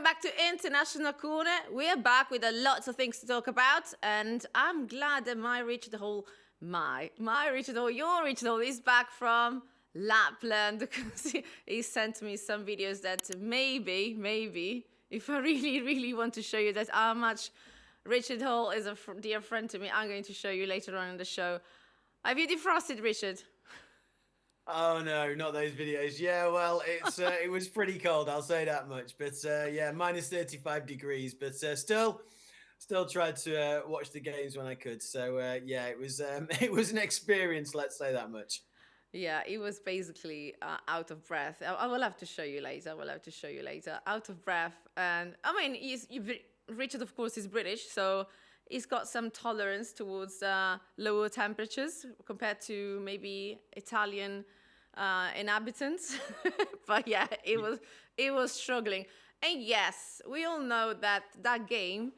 welcome back to International Corner. We are back with a lots of things to talk about, and I'm glad that your Richard Hall is back from Lapland because he sent me some videos that maybe, if I really want to show you that how much Richard Hall is a dear friend to me, I'm going to show you later on in the show. Have you defrosted, Richard? Oh no, not those videos. Yeah, well, it was pretty cold, I'll say that much. But yeah, minus 35 degrees. But still tried to watch the games when I could. So yeah, it was it was an experience. Let's say that much. Yeah, he was basically out of breath. I will have to show you later. Out of breath, and I mean, Richard, of course, is British, so he's got some tolerance towards lower temperatures compared to maybe Italian inhabitants. But yeah, it was struggling. And yes, we all know that game,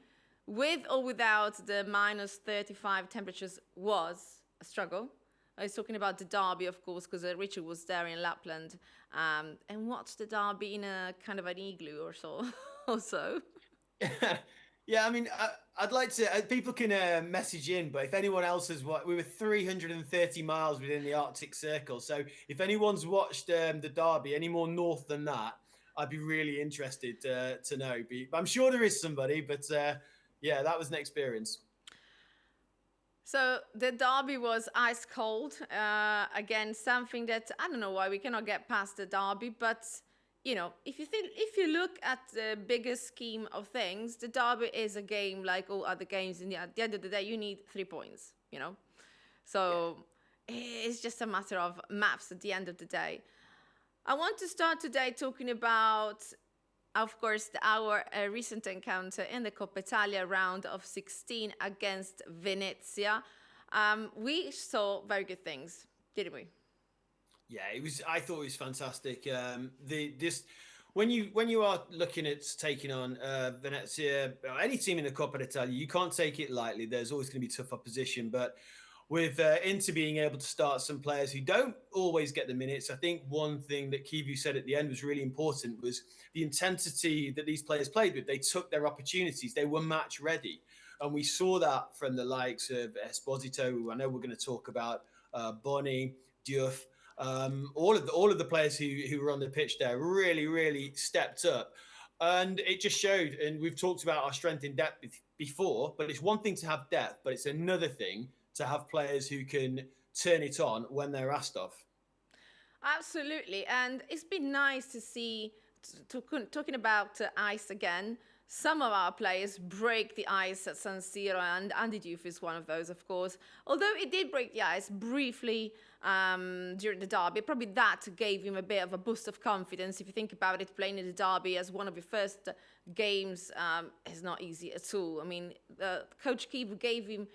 with or without the minus 35 temperatures, was a struggle. I was talking about the derby, of course, because Richard was there in Lapland and watched the derby in a kind of an igloo or so. Also. Yeah, I mean, I'd like to. People can message in, but if anyone else has watched, we were 330 miles within the Arctic Circle. So if anyone's watched the derby any more north than that, I'd be really interested to know. But I'm sure there is somebody, but yeah, that was an experience. So the derby was ice cold. Again, something that I don't know why we cannot get past the derby, but you know, if you look at the bigger scheme of things, the derby is a game like all other games. And at the end of the day, you need 3 points. You know, so it's just a matter of maps at the end of the day. I want to start today talking about, of course, our recent encounter in the Coppa Italia round of 16 against Venezia. We saw very good things, didn't we? Yeah, it was. I thought it was fantastic. When you are looking at taking on Venezia, or any team in the Coppa Italia, you can't take it lightly. There's always going to be tough opposition, but with Inter being able to start some players who don't always get the minutes, I think one thing that Kivu said at the end was really important was the intensity that these players played with. They took their opportunities. They were match ready, and we saw that from the likes of Esposito, who I know we're going to talk about, Boni, Diouf. All of the players who were on the pitch there really stepped up, and it just showed. And we've talked about our strength in depth before, but it's one thing to have depth, but it's another thing to have players who can turn it on when they're asked of. Absolutely, and it's been nice to see. Talking about ice again, some of our players break the ice at San Siro, and Andy Diouf is one of those, of course. Although he did break the ice briefly during the derby, probably that gave him a bit of a boost of confidence. If you think about it, playing in the derby as one of your first games is not easy at all. I mean, Coach Kivu gave him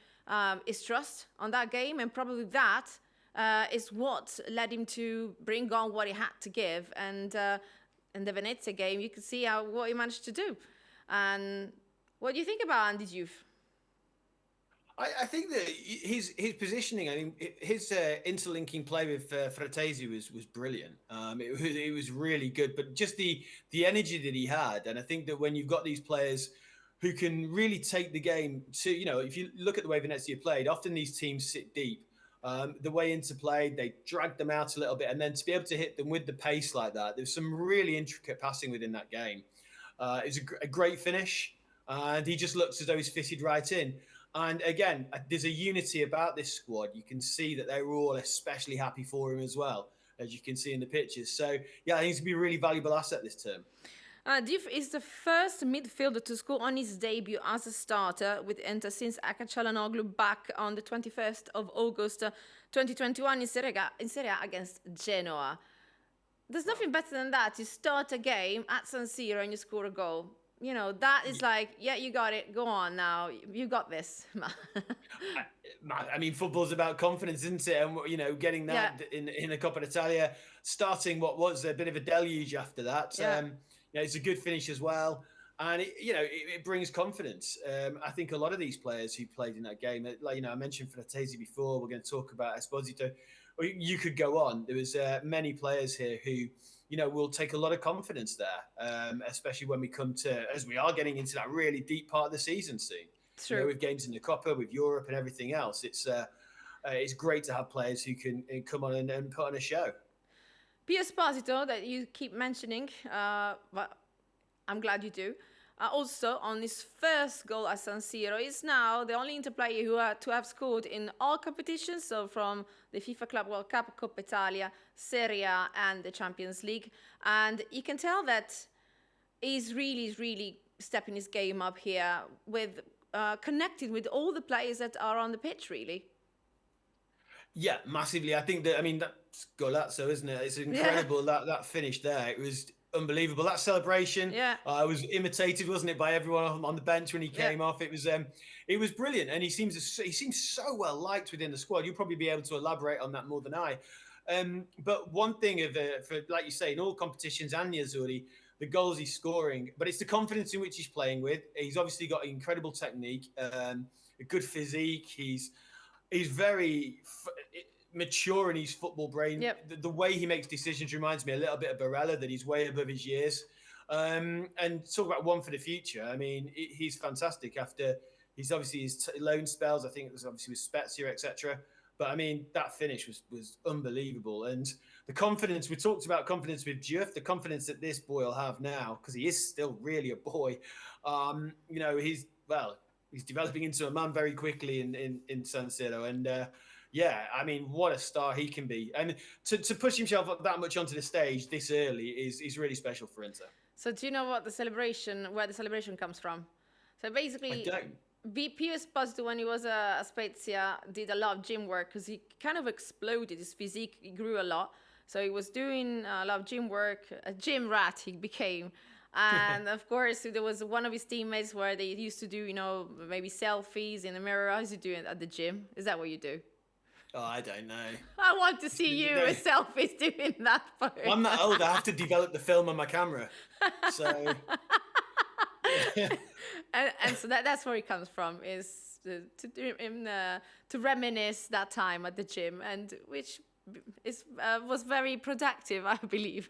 his trust on that game, and probably that is what led him to bring on what he had to give. And in the Venezia game, you could see what he managed to do. And what do you think about Andy Diouf? I think that his positioning, I mean, his interlinking play with Fratesi was brilliant. It was really good, but just the energy that he had, and I think that when you've got these players who can really take the game to, you know, if you look at the way Venezia played, often these teams sit deep. The way into play, they dragged them out a little bit, and then to be able to hit them with the pace like that, there's some really intricate passing within that game. It's a great finish, and he just looks as though he's fitted right in. And again, there's a unity about this squad. You can see that they were all especially happy for him as well, as you can see in the pictures. So, yeah, I think he's going to be a really valuable asset this term. Diouf is the first midfielder to score on his debut as a starter with Inter since Aka Çalhanoğlu back on the 21st of August 2021 in Serie A against Genoa. There's nothing better than that. You start a game at San Siro and you score a goal. You know, that is like, yeah, you got it. Go on now. You got this. I mean, football's about confidence, isn't it? And, you know, getting that in the Coppa Italia, starting what was a bit of a deluge after that. Yeah. You know, it's a good finish as well. And, it brings confidence. I think a lot of these players who played in that game, like, you know, I mentioned Fratesi before. We're going to talk about Esposito. you could go on. There was many players here who, will take a lot of confidence there, especially when we come to, as we are getting into that really deep part of the season soon. True. With games in the Coppa, with Europe and everything else, it's great to have players who can come on and put on a show. Esposito, that you keep mentioning, but I'm glad you do. Also, on his first goal at San Siro, is now the only Inter player to have scored in all competitions, so from the FIFA Club World Cup, Coppa Italia, Serie A, and the Champions League. And you can tell that he's really stepping his game up here with connecting with all the players that are on the pitch, really. Yeah, massively. I think that's Golazzo, isn't it? It's incredible that finish there. It was unbelievable. That celebration, was imitated, wasn't it, by everyone on the bench when he came off. It was brilliant, and he seems so well liked within the squad. You'll probably be able to elaborate on that more than I. But one thing for like you say, in all competitions and Nerazzurri, the goals he's scoring, but it's the confidence in which he's playing with. He's obviously got incredible technique, a good physique. He's very mature in his football brain. Yep. The way he makes decisions reminds me a little bit of Barella, that he's way above his years. And talk about one for the future. I mean, he's fantastic after he's obviously his loan spells. I think it was obviously with Spezia, etc. But I mean, that finish was unbelievable. And the confidence, we talked about confidence with Diouf, the confidence that this boy will have now, because he is still really a boy. He's developing into a man very quickly in San Siro. And I mean, what a star he can be. And to push himself up that much onto the stage this early is really special for Inter. So do you know where the celebration comes from? So basically, I don't. Pio Esposito, when he was a Spezia, did a lot of gym work because he kind of exploded. His physique grew a lot. So he was doing a lot of gym work, a gym rat he became. And of course, there was one of his teammates where they used to do, maybe selfies in the mirror. How's he doing at the gym? Is that what you do? Oh, I don't know. I want to see you with selfies doing that part. I'm that old. I have to develop the film on my camera. So... and so that's where it comes from, is to reminisce that time at the gym, and which was very productive, I believe.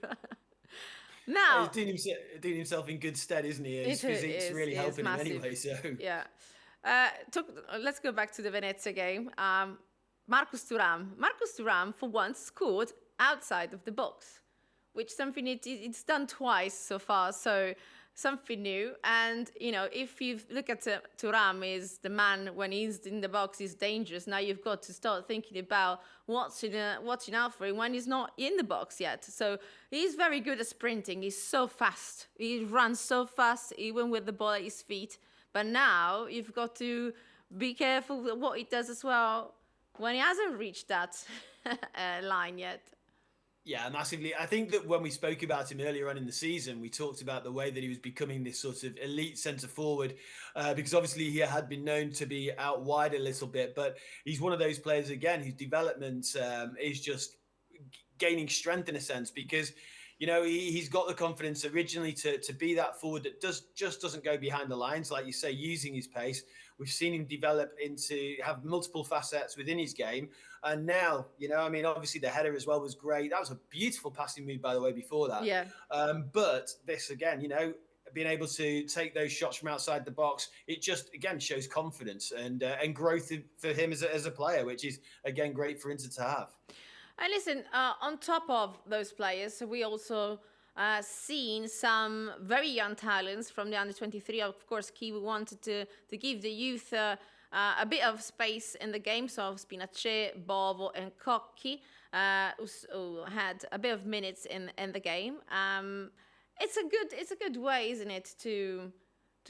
Now he's doing himself in good stead, isn't he? His physique's really helping him anyway. So let's go back to the Venezia game. Marcus Thuram for once scored outside of the box, which something it's done twice so far. So something new. And if you look at Thuram, is the man when he's in the box is dangerous. Now you've got to start thinking about watching out for him when he's not in the box yet. So he's very good at sprinting. He's so fast. He runs so fast, even with the ball at his feet. But now you've got to be careful with what he does as well when he hasn't reached that line yet. Yeah, massively. I think that when we spoke about him earlier on in the season, we talked about the way that he was becoming this sort of elite centre forward, because obviously he had been known to be out wide a little bit, but he's one of those players, again, whose development is just gaining strength in a sense, because he's got the confidence originally to be that forward that just doesn't go behind the lines, like you say, using his pace. We've seen him develop have multiple facets within his game. And now, obviously the header as well was great. That was a beautiful passing move, by the way, before that. Yeah. But this, again, being able to take those shots from outside the box, it just, again, shows confidence and growth for him as a player, which is, again, great for Inter to have. And listen, on top of those players, we also seen some very young talents from the under-23. Of course, Kiwi wanted to give the youth a bit of space in the game. So Spinace, Bovo and Cocchi, who had a bit of minutes in the game. It's a good way, isn't it, to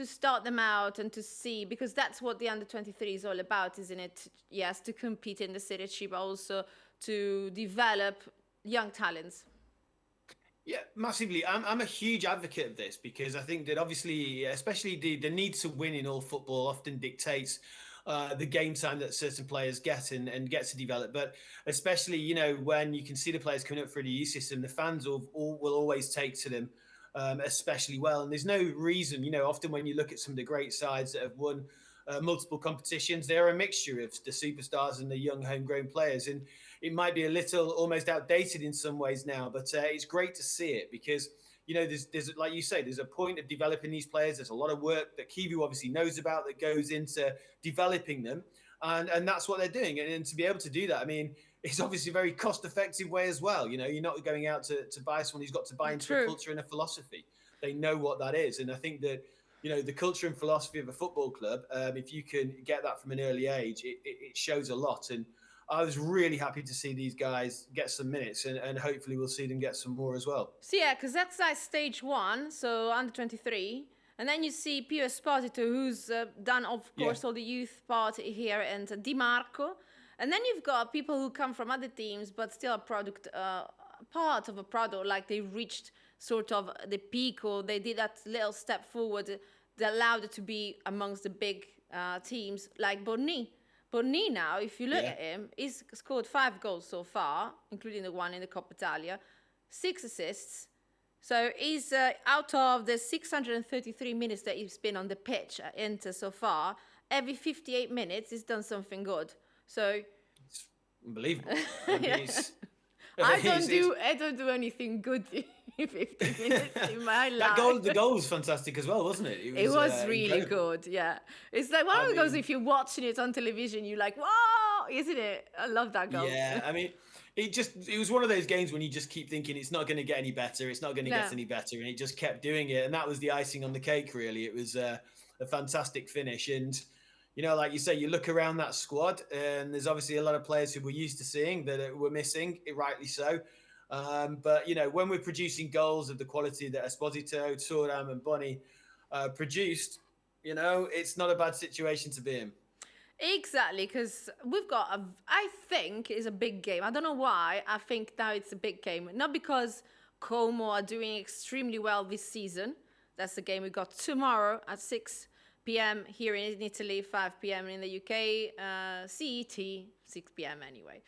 start them out and to see, because that's what the under-23 is all about, isn't it? Yes, to compete in the Serie C, but also to develop young talents. Yeah, massively. I'm a huge advocate of this, because I think that obviously, especially the need to win in all football often dictates the game time that certain players get and get to develop. But especially, when you can see the players coming up through the youth system, the fans will always take to them especially well. And there's no reason, often when you look at some of the great sides that have won multiple competitions, they're a mixture of the superstars and the young homegrown players. And it might be a little almost outdated in some ways now, but it's great to see it because there's like you say, there's a point of developing these players. There's a lot of work that Kivu obviously knows about that goes into developing them, and that's what they're doing. And to be able to do that, I mean, it's obviously a very cost-effective way as well. You're not going out to buy someone who's got to buy into a culture and a philosophy. They know what that is, and I think that the culture and philosophy of a football club, if you can get that from an early age, it shows a lot. And I was really happy to see these guys get some minutes, and hopefully we'll see them get some more as well. So yeah, because that's like stage 1, so under 23. And then you see Pio Esposito, who's done, of course, all the youth part here, and Di Marco. And then you've got people who come from other teams, but still part of a product, like they reached sort of the peak, or they did that little step forward that allowed it to be amongst the big teams, like Borni. Borni now, if you look at him, he's scored 5 goals so far, including the one in the Coppa Italia, 6 assists. So he's out of the 633 minutes that he's been on the pitch at Inter so far, every 58 minutes he's done something good. So it's unbelievable. I don't do anything good in 50 minutes in my life. The goal was fantastic as well, wasn't it? It was really incredible. Good, yeah. It's like one of those, if you're watching it on television, you're like, wow, isn't it? I love that goal. Yeah, I mean, it was one of those games when you just keep thinking it's not going to get any better, it's not going to get any better, and it just kept doing it, and that was the icing on the cake, really. It was a fantastic finish, and like you say, you look around that squad, and there's obviously a lot of players who we're used to seeing that we're missing, rightly so. But when we're producing goals of the quality that Esposito, Thuram, and Boni produced, it's not a bad situation to be in. Exactly, because we've got I think it's a big game. I don't know why. I think now it's a big game. Not because Como are doing extremely well this season. That's the game we got tomorrow at 6 p.m. here in Italy, 5 p.m. in the UK, CET, 6 p.m. anyway.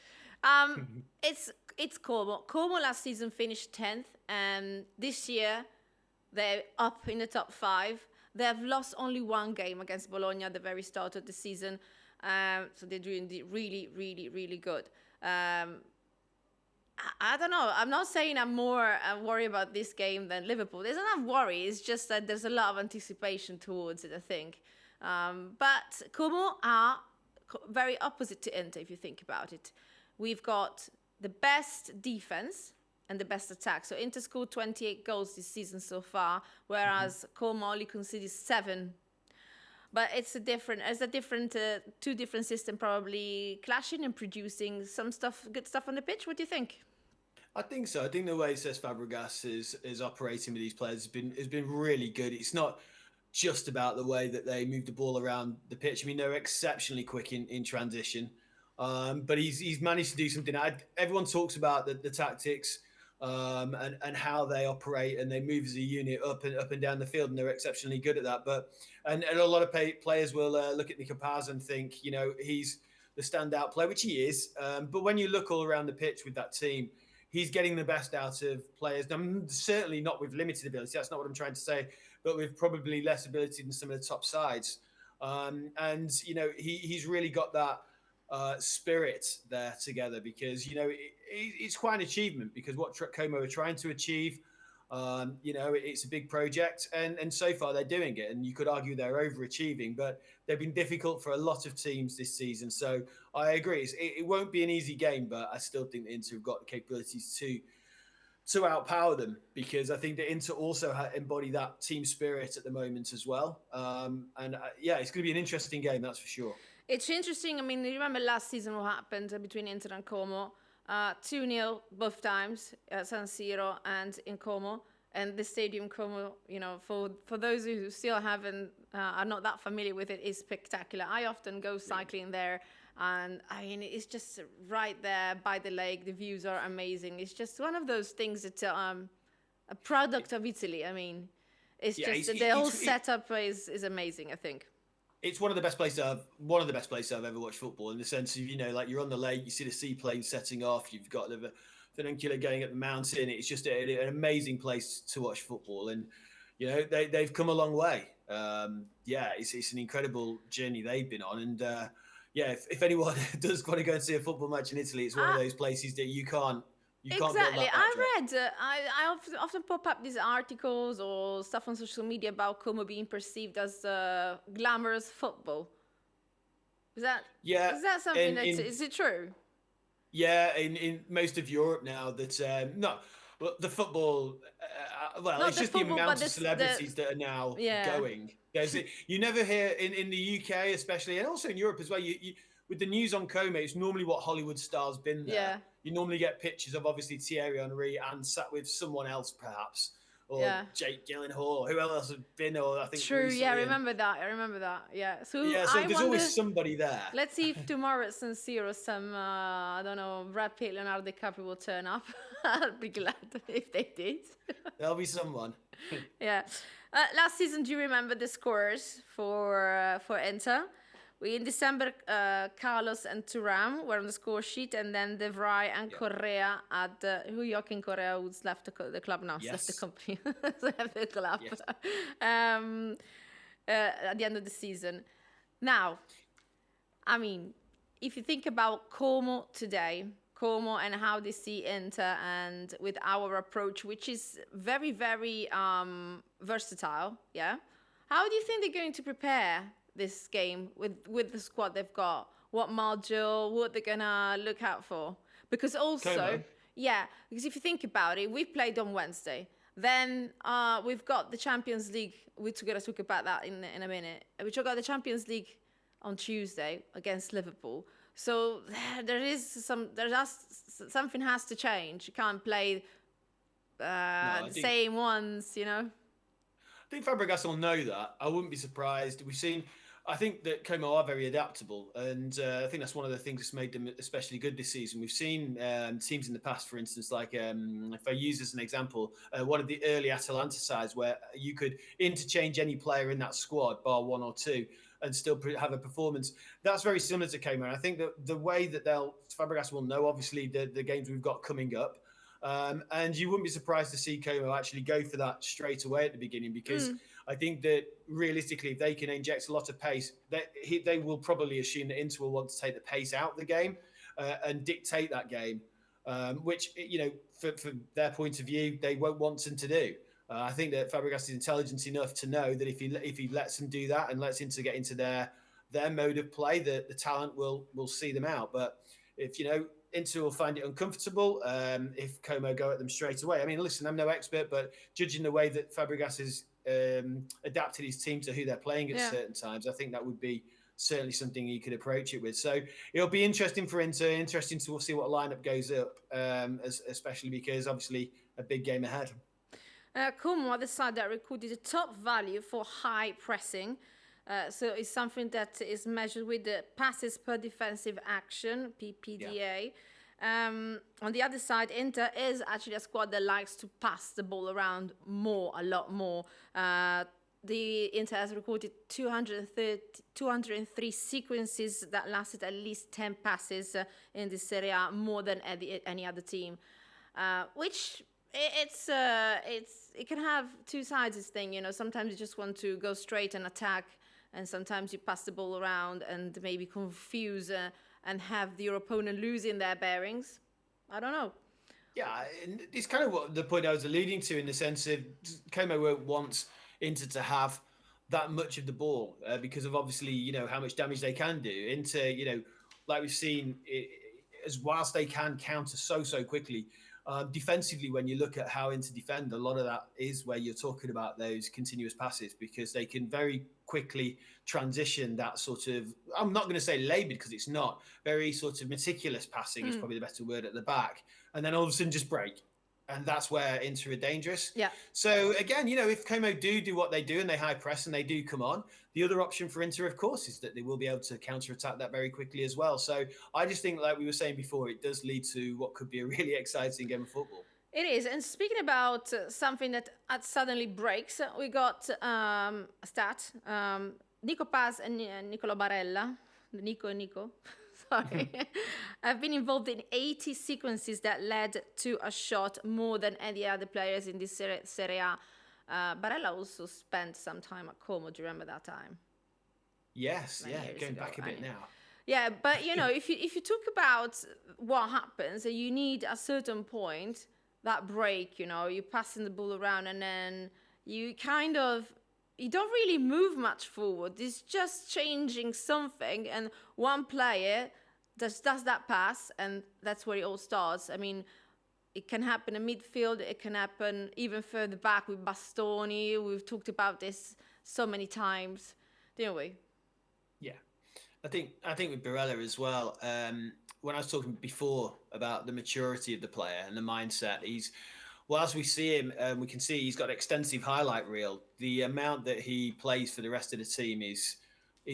It's Como. Como last season finished 10th, and this year they're up in the top 5. They have lost only 1 game against Bologna at the very start of the season, so they're doing really, really, really good. I don't know. I'm not saying I'm more worried about this game than Liverpool. There's enough worry. It's just that there's a lot of anticipation towards it, I think. But Como are very opposite to Inter, if you think about it. We've got the best defense and the best attack. So Inter scored 28 goals this season so far, whereas Como only conceded 7. But it's a different, two different systems probably clashing and producing some good stuff on the pitch. What do you think? I think so. I think the way Cesc Fabregas is operating with these players has been really good. It's not just about the way that they move the ball around the pitch. I mean, they're exceptionally quick in transition, but he's managed to do something. Everyone talks about the tactics and how they operate, and they move as a unit up and down the field, and they're exceptionally good at that. But and a lot of players will look at Nico Paz and think, he's the standout player, which he is. But when you look all around the pitch with that team, he's getting the best out of players. Certainly not with limited ability. That's not what I'm trying to say, but with probably less ability than some of the top sides. And he's really got that spirit there together, because it's quite an achievement, because what Como are trying to achieve, it's a big project, and so far they're doing it, and you could argue they're overachieving, but they've been difficult for a lot of teams this season. So I agree, it won't be an easy game, but I still think the Inter have got the capabilities to outpower them, because I think the Inter also embody that team spirit at the moment as well. It's going to be an interesting game, that's for sure. It's interesting. I mean, you remember last season what happened between Inter and Como? 2-0 both times at San Siro and in Como. And the stadium Como, for those who still are not that familiar with it, is spectacular. I often go cycling there, and I mean, it's just right there by the lake. The views are amazing. It's just one of those things that a product of Italy. I mean, the whole setup is amazing, I think. It's one of the best places I've ever watched football, in the sense of, like, you're on the lake, you see the seaplane setting off, you've got the funicular going up the mountain. It's just an amazing place to watch football, and they've come a long way. It's an incredible journey they've been on, and yeah, if anyone does want to go and see a football match in Italy, it's one of Uh, those places that you can't go on Exactly. that I backdrop. read, often pop up these articles or stuff on social media about Como being perceived as glamorous football. Is that Yeah, is that something that in is it true? yeah, in most of Europe now that no, well, the football, well, Not it's the just the football, but amount of this the celebrities that are now yeah going. You never hear in the UK especially, and also in Europe as well. You with the news on Como, it's normally what Hollywood stars been there. yeah You normally get pictures of obviously Thierry Henry and sat with someone else perhaps, or yeah. Jake Gyllenhaal, or who else has been, or I think True. Yeah, I recently, and remember that. I remember that. Yeah. So yeah, so I there's wonder. always somebody there. Let's see if tomorrow at San Siro some I don't know Brad Pitt, Leonardo DiCaprio will turn up. I'd be glad if they did. There'll be someone. Yeah. Last season, do you remember the scores for Inter? We in December, Carlos and Thuram were on the score sheet, and then De Vrij and Yeah. Correa had who Joaquin Correa, who's left the club now, he's left the Yes. company, left the club Yes. um, at the end of the season. Now, I mean, if you think about Como today, Como and how they see Inter, and with our approach, which is very, very versatile, yeah. How do you think they're going to prepare this game with the squad they've got? What module? What they're gonna look out for? Because also, Como. yeah, because if you think about it, we played on Wednesday. Then we've got the Champions League. We're going to talk about that in a minute. We've got the Champions League on Tuesday against Liverpool. So something has to change. You can't play the same ones, you know. I think Fabregas will know that. I wouldn't be surprised. I think that Como are very adaptable, and I think that's one of the things that's made them especially good this season. We've seen teams in the past, for instance, like if I use as an example, one of the early Atalanta sides where you could interchange any player in that squad, bar one or two, and still have a performance. That's very similar to Como. And I think that the way that Fabregas will know, obviously, the games we've got coming up. And you wouldn't be surprised to see Como actually go for that straight away at the beginning, because I think that realistically, if they can inject a lot of pace, they will probably assume that Inter will want to take the pace out of the game and dictate that game, which, for their point of view, they won't want them to do. I think that Fabregas is intelligent enough to know that if he lets them do that and lets Inter get into their mode of play, the talent will see them out. But if Inter will find it uncomfortable if Como go at them straight away. I mean, listen, I'm no expert, but judging the way that Fabregas has adapted his team to who they're playing at certain times, I think that would be certainly something he could approach it with. So it'll be interesting for Inter, interesting to see what lineup goes up, especially because obviously a big game ahead. Como are the side that recorded the top value for high pressing. So it's something that is measured with the passes per defensive action, PPDA. Yeah. On the other side, Inter is actually a squad that likes to pass the ball around a lot more. The Inter has recorded 203 sequences that lasted at least 10 passes in the Serie A, more than any other team, which... it can have two sides, this thing, sometimes you just want to go straight and attack, and sometimes you pass the ball around and maybe confuse and have your opponent losing their bearings. I don't know. Yeah, it's kind of what the point I was alluding to, in the sense of Como won't want Inter to have that much of the ball because of obviously, how much damage they can do. Inter, like we've seen, as whilst they can counter so quickly, defensively, when you look at how Inter defend, a lot of that is where you're talking about those continuous passes, because they can very quickly transition that sort of, I'm not going to say laboured because it's not, very sort of meticulous passing is probably the better word, at the back, and then all of a sudden just break. And that's where Inter are dangerous. Yeah. So again, if Como do what they do and they high press and they do come on, the other option for Inter, of course, is that they will be able to counter-attack that very quickly as well. So I just think, like we were saying before, it does lead to what could be a really exciting game of football. It is. And speaking about something that suddenly breaks, we got a stat. Nico Paz and Nicola Barella, Nico, sorry, have been involved in 80 sequences that led to a shot, more than any other players in this Serie A. Barella also spent some time at Como. Do you remember that time? Yes, Many yeah, years going ago, back a bit now. Yeah, but if you talk about what happens, you need a certain point, that break, you're passing the ball around, and then you you don't really move much forward. It's just changing something, and one player does that pass, and that's where it all starts. I mean, it can happen in midfield. It can happen even further back with Bastoni. We've talked about this so many times, didn't we? Yeah. I think with Barella as well. When I was talking before about the maturity of the player and the mindset, as we see him, we can see he's got an extensive highlight reel. The amount that he plays for the rest of the team is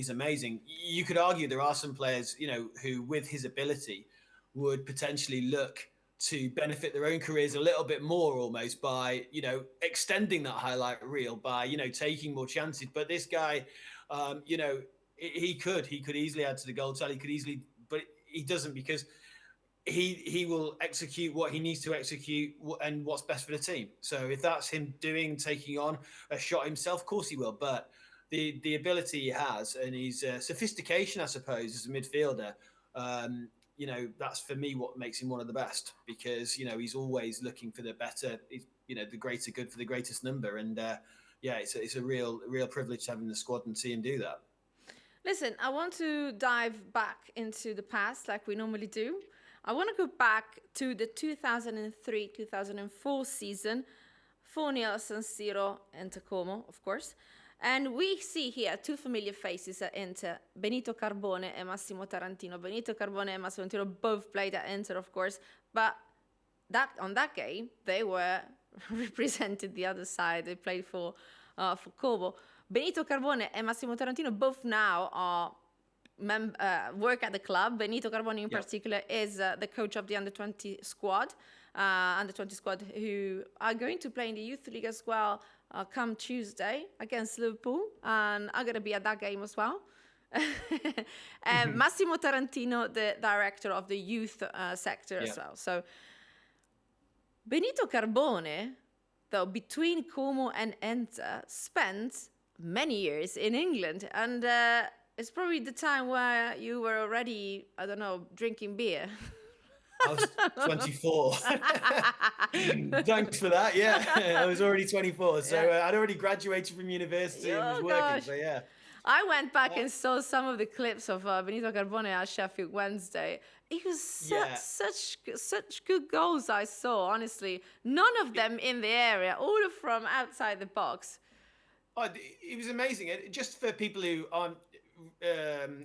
amazing. You could argue there are some players, who with his ability would potentially look to benefit their own careers a little bit more, almost by extending that highlight reel by taking more chances. But this guy, he could easily add to the goal tally. He could easily, but he doesn't, because he will execute what he needs to execute and what's best for the team. So if that's him taking on a shot himself, of course he will. But the ability he has and his sophistication, I suppose, as a midfielder, that's for me what makes him one of the best, because he's always looking for the better, the greater good for the greatest number. And it's a real privilege to have him in the squad and see him do that. Listen, I want to dive back into the past like we normally do. I want to go back to the 2003-2004 season, 4-0 San Siro, Inter Como, of course. And we see here two familiar faces at Inter, Benito Carbone and Massimo Tarantino. Benito Carbone and Massimo Tarantino both played at Inter, of course, but on that game, they were represented the other side. They played for Como. Benito Carbone and Massimo Tarantino both now are work at the club. Benito Carbone in particular is the coach of the under-20 squad, who are going to play in the youth league as well come Tuesday against Liverpool, and I'm going to be at that game as well. Massimo Tarantino, the director of the youth sector as well. So Benito Carbone, though, between Como and Inter, spent many years in England, and it's probably the time where you were already, I don't know, drinking beer. I was 24. Thanks for that. Yeah, I was already 24. So I'd already graduated from university and was working. Gosh. So yeah. I went back and saw some of the clips of Benito Carbone at Sheffield Wednesday. It was such good goals I saw, honestly. None of them in the area, all from outside the box. Oh, it was amazing. Just for people who aren't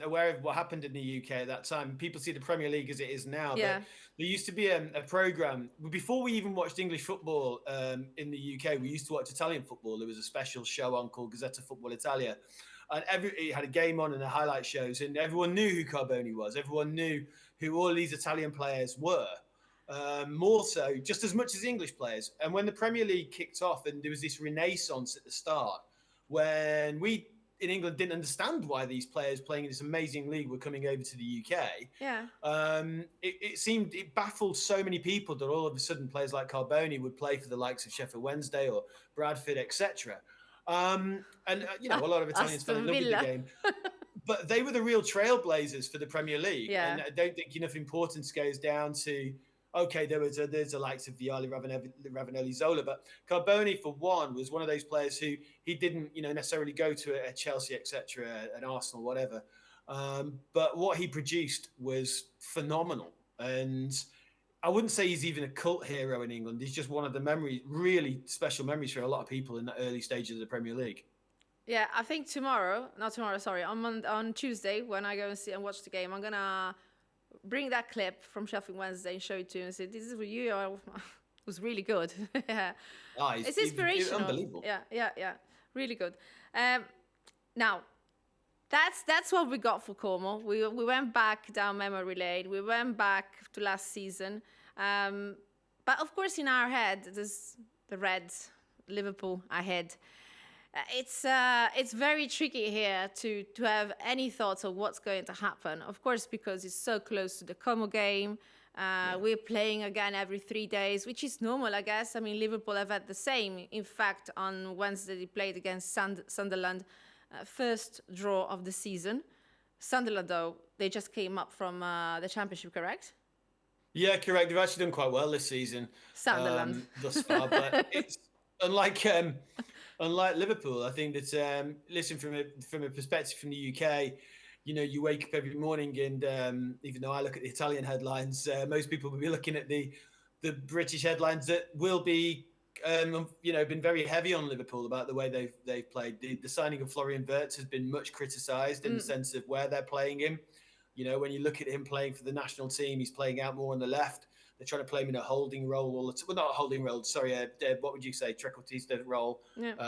aware of what happened in the UK at that time, people see the Premier League as it is now. But there used to be a program before we even watched English football in the UK. We used to watch Italian football. There was a special show on called Gazzetta Football Italia, and it had a game on and the highlight shows, and everyone knew who Carbone was. Everyone knew who all these Italian players were. More so, just as much as English players. And when the Premier League kicked off, and there was this renaissance at the start, when we in England didn't understand why these players playing in this amazing league were coming over to the UK. Yeah. It baffled so many people that all of a sudden players like Carbone would play for the likes of Sheffield Wednesday or Bradford, etc. A lot of Italians fell in love with the game. But they were the real trailblazers for the Premier League. Yeah. And I don't think enough importance goes down to, okay, there's the likes of Vialli, Ravanelli, Zola, but Carbone, for one, was one of those players who he didn't, necessarily go to a Chelsea, etc., an Arsenal, whatever. But what he produced was phenomenal, and I wouldn't say he's even a cult hero in England. He's just one of the really special memories for a lot of people in the early stages of the Premier League. Yeah, I think on Tuesday when I go and see and watch the game, I'm gonna bring that clip from Sheffield Wednesday and show it to you and say, this is for you. It was really good. It's inspirational. Unbelievable. Yeah. Really good. Now, that's what we got for Como. We went back down memory lane. We went back to last season. But of course, in our head, there's the Reds, Liverpool ahead. It's very tricky here to have any thoughts of what's going to happen. Of course, because it's so close to the Como game. We're playing again every 3 days, which is normal, I guess. I mean, Liverpool have had the same. In fact, on Wednesday, they played against Sunderland, first draw of the season. Sunderland, though, they just came up from the championship, correct? Yeah, correct. They've actually done quite well this season, Sunderland. thus far. But it's unlike unlike Liverpool. I think that listen, from a perspective from the UK, you wake up every morning, and even though I look at the Italian headlines, most people will be looking at the British headlines that will be been very heavy on Liverpool about the way they've played. The signing of Florian Wirtz has been much criticised in the sense of where they're playing him. When you look at him playing for the national team, he's playing out more on the left. They're trying to play him in a holding role all the time. Well, not a holding role, sorry. What would you say? Trequartista role,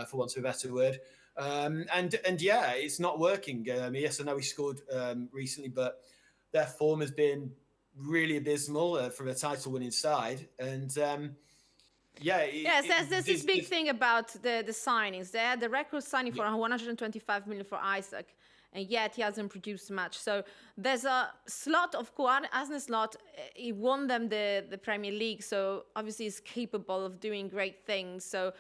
for want of a better word. And yeah, it's not working. Yes, I know he scored recently, but their form has been really abysmal from a title-winning side. And there's this big thing about the signings. They had the record signing for 125 million for Isaac, and yet he hasn't produced much. So there's a slot of Arsenal slot. He won them the Premier League, so obviously he's capable of doing great things. So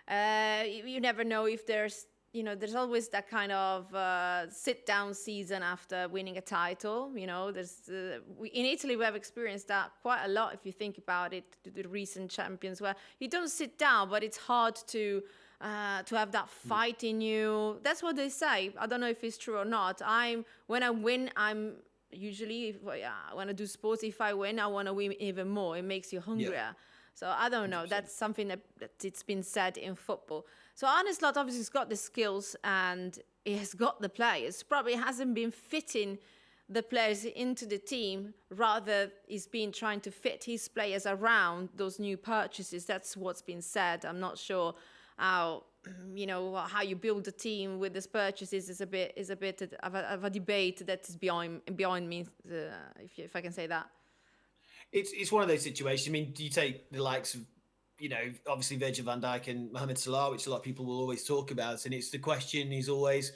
you never know if there's always that kind of sit-down season after winning a title. There's in Italy we have experienced that quite a lot. If you think about it, the recent champions where you don't sit down, but it's hard to have that fight in you. That's what they say. I don't know if it's true or not. When I win, I'm usually when I do sports, if I win, I want to win even more. It makes you hungrier. Yeah. So I don't know. 100%. That's something that it's been said in football. So Arne Slot obviously has got the skills and he has got the players. Probably hasn't been fitting the players into the team. Rather, he's been trying to fit his players around those new purchases. That's what's been said. I'm not sure how you build a team with these purchases is a bit of a debate that is beyond me, if I can say that. It's one of those situations. I mean, do you take the likes of, obviously Virgil van Dijk and Mohamed Salah, which a lot of people will always talk about, and it's the question is always,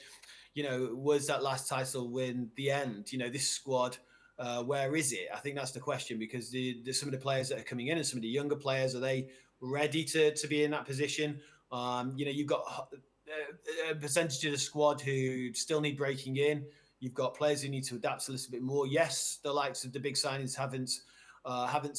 was that last title win the end? This squad, where is it? I think that's the question, because some of the players that are coming in and some of the younger players, are they ready to be in that position? You've got a percentage of the squad who still need breaking in. You've got players who need to adapt a little bit more. Yes, the likes of the big signings haven't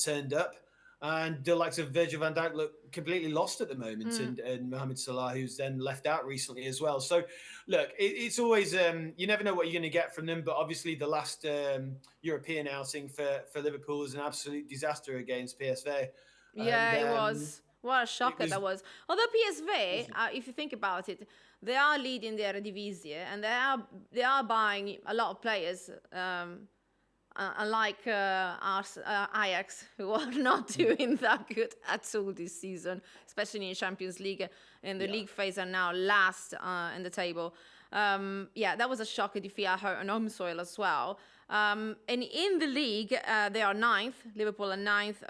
turned up, and the likes of Virgil van Dijk look completely lost at the moment, and Mohamed Salah, who's then left out recently as well. So, look, it's always you never know what you're going to get from them. But obviously, the last European outing for Liverpool was an absolute disaster against PSV. Yeah, it was. What a shocker that was. Although PSV, if you think about it, they are leading the Eredivisie and they are buying a lot of players. Unlike Ajax, who are not doing that good at all this season, especially in Champions League. In the league phase are now last in the table. That was a shocker defeat at home soil as well. And in the league, they are ninth. Liverpool are ninth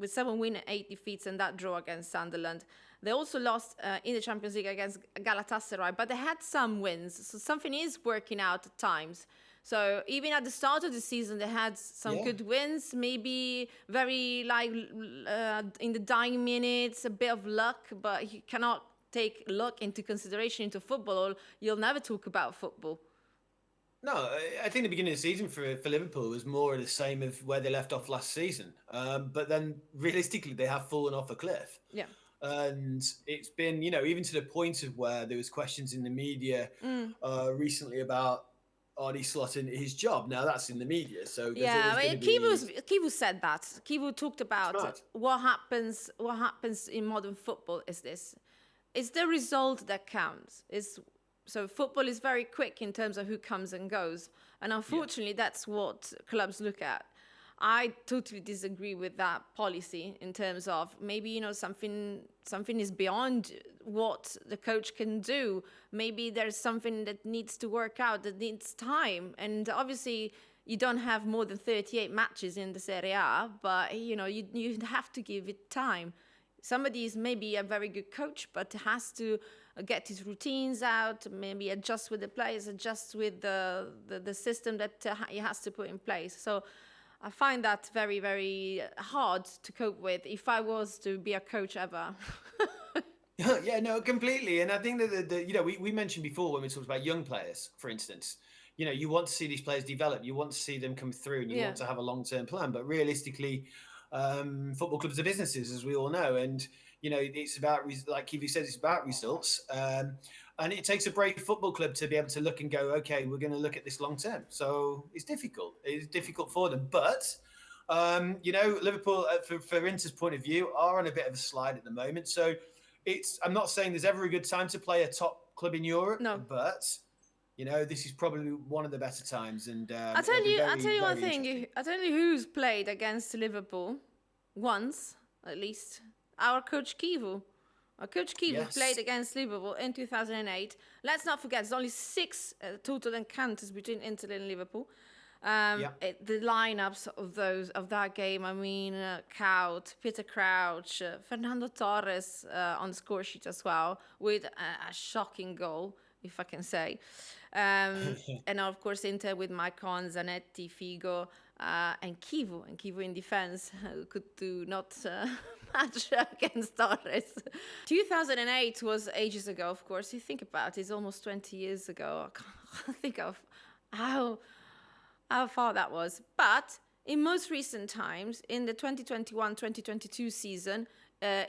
with 7 wins and 8 defeats, and that draw against Sunderland. They also lost in the Champions League against Galatasaray, but they had some wins. So something is working out at times. So even at the start of the season, they had some good wins, maybe very in the dying minutes, a bit of luck, but you cannot take luck into consideration into football, or you'll never talk about football. No, I think the beginning of the season for Liverpool was more of the same of where they left off last season. But then realistically, they have fallen off a cliff. Yeah. And it's been, even to the point of where there was questions in the media recently about Arne Slot and his job. Now that's in the media, so Kivu said that. Kivu talked about what happens in modern football is this. It's the result that counts. So football is very quick in terms of who comes and goes. And unfortunately, that's what clubs look at. I totally disagree with that policy in terms of maybe, something is beyond what the coach can do. Maybe there's something that needs to work out, that needs time. And obviously, you don't have more than 38 matches in the Serie A, but, you have to give it time. Somebody is maybe a very good coach, but has to get his routines out, maybe adjust with the players, adjust with the system that he has to put in place. So I find that very, very hard to cope with if I was to be a coach ever. Yeah, no, completely. And I think that, we mentioned before when we talked about young players, for instance, you want to see these players develop, you want to see them come through, and you Yeah. want to have a long-term plan. But realistically, football clubs are businesses, as we all know, and it's about, like Kiwi says, it's about results. And it takes a brave football club to be able to look and go, okay, we're going to look at this long term. So it's difficult. It's difficult for them, but. Liverpool, for Inter's point of view, are on a bit of a slide at the moment. So I'm not saying there's ever a good time to play a top club in Europe, No. but this is probably one of the better times, and I'll tell you one very thing. I'll tell you who's played against Liverpool once, at least. Our coach Kivu. Our coach Kivu played against Liverpool in 2008. Let's not forget, there's only 6 total encounters between Inter and Liverpool. The lineups of that game, I mean, Kaut, Peter Crouch, Fernando Torres on the score sheet as well, with a shocking goal, if I can say. And of course, Inter with Maicon, Zanetti, Figo, and Kivu in defense, who could do not much against Torres. 2008 was ages ago, of course. You think about it, it's almost 20 years ago. I can't think of how far that was. But in most recent times, in the 2021-2022 season,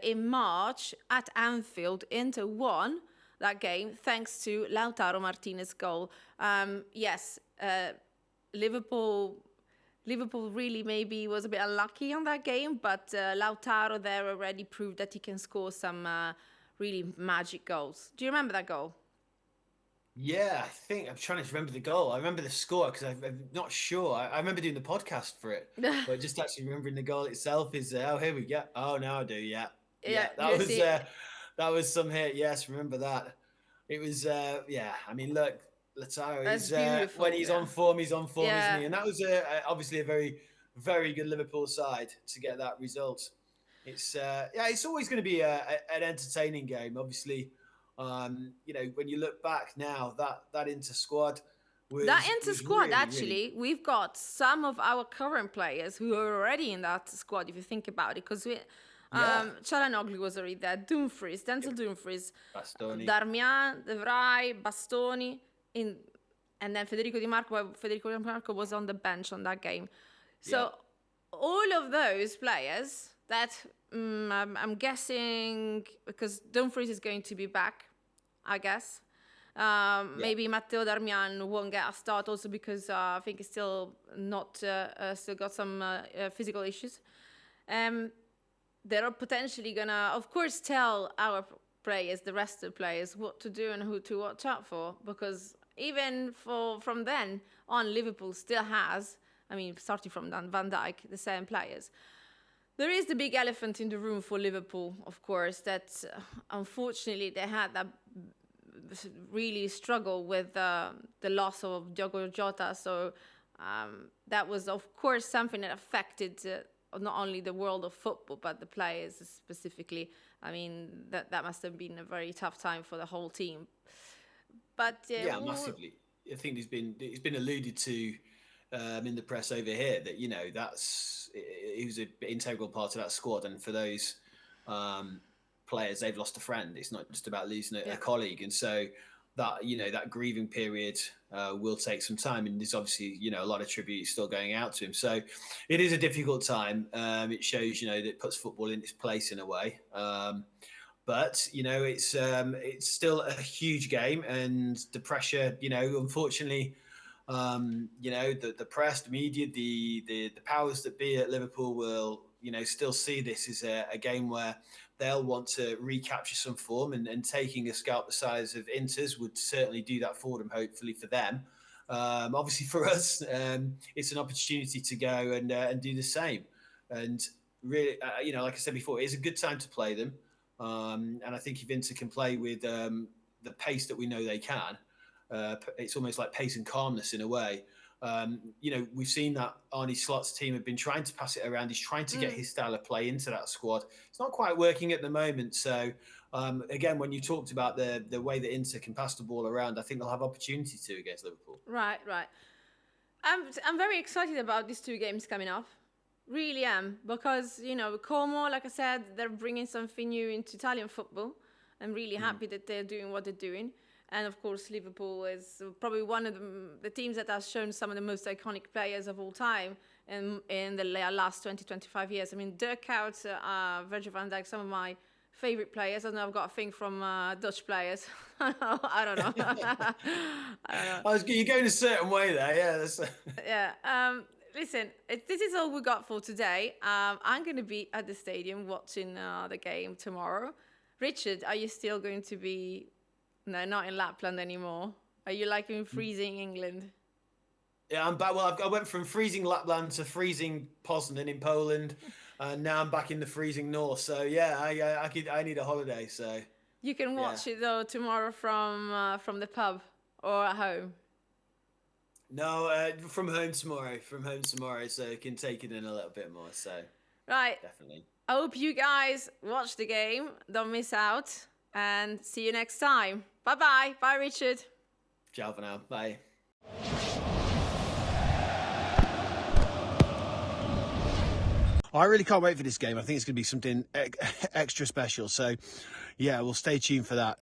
in March at Anfield, Inter won that game thanks to Lautaro Martinez's goal. Liverpool really maybe was a bit unlucky on that game, but Lautaro there already proved that he can score some really magic goals. Do you remember that goal? Yeah, I think I'm trying to remember the goal. I remember the score because I'm not sure. I remember doing the podcast for it, but just actually remembering the goal itself is here we go. Oh, now I do. Yeah. That was some hit. Yes, remember that. It was I mean, look, Lautaro is when he's on form, isn't he? And that was obviously a very, very good Liverpool side to get that result. It's it's always going to be an entertaining game, obviously. When you look back now, that Inter squad was really, actually, we've got some of our current players who are already in that squad, if you think about it, because Çalhanoğlu was already there, Dumfries, Dumfries, Bastoni, Darmian, De Vrij, Bastoni, and then Federico Di Marco was on the bench on that game. So all of those players that I'm guessing, because Dumfries is going to be back, I guess. Maybe Matteo Darmian won't get a start also because I think he's still got some physical issues. They're potentially gonna, of course, tell our players, the rest of the players, what to do and who to watch out for, because even from then on, Liverpool still has, I mean, starting from Van Dijk, the same players. There is the big elephant in the room for Liverpool, of course, that unfortunately they had that really struggle with the loss of Diogo Jota. So that was, of course, something that affected not only the world of football, but the players specifically. I mean, that must have been a very tough time for the whole team. But massively. I think it's been alluded to in the press over here that he was an integral part of that squad, and for those players, they've lost a friend. It's not just about losing a colleague, and so that grieving period will take some time, and there's obviously a lot of tribute still going out to him. So it is a difficult time. It shows that it puts football in its place in a way. But it's still a huge game, and the pressure, unfortunately, the press, the media, the powers that be at Liverpool will, still see this as a game where they'll want to recapture some form, and taking a scalp the size of Inter's would certainly do that for them, hopefully for them. Obviously for us, it's an opportunity to go and do the same. And really, like I said before, it is a good time to play them. And I think if Inter can play with the pace that we know they can, it's almost like pace and calmness in a way. We've seen that Arne Slot's team have been trying to pass it around. He's trying to get his style of play into that squad. It's not quite working at the moment. So, again, when you talked about the way that Inter can pass the ball around, I think they'll have opportunity to against Liverpool. Right. I'm very excited about these 2 games coming up. Really am, because Como, like I said, they're bringing something new into Italian football. I'm really happy that they're doing what they're doing. And of course, Liverpool is probably one of the teams that has shown some of the most iconic players of all time in the last 20, 25 years. I mean, Dirk Kuyt, Virgil van Dijk, some of my favorite players. I know I've got a thing from Dutch players. I don't know. I don't know. You're going a certain way there, yeah. Yeah. Listen, this is all we got for today. I'm going to be at the stadium watching the game tomorrow. Richard, are you still going to be... No, not in Lapland anymore. Are you like in freezing England? Yeah, I'm back. Well, I went from freezing Lapland to freezing Poznan in Poland, and now I'm back in the freezing north. So yeah, I need a holiday. So you can watch it though tomorrow from the pub or at home. No, from home tomorrow. From home tomorrow, so you can take it in a little bit more. So right, definitely. I hope you guys watch the game. Don't miss out, and see you next time. Bye-bye. Bye, Richard. Ciao for now. Bye. I really can't wait for this game. I think it's going to be something extra special. So, yeah, we'll stay tuned for that.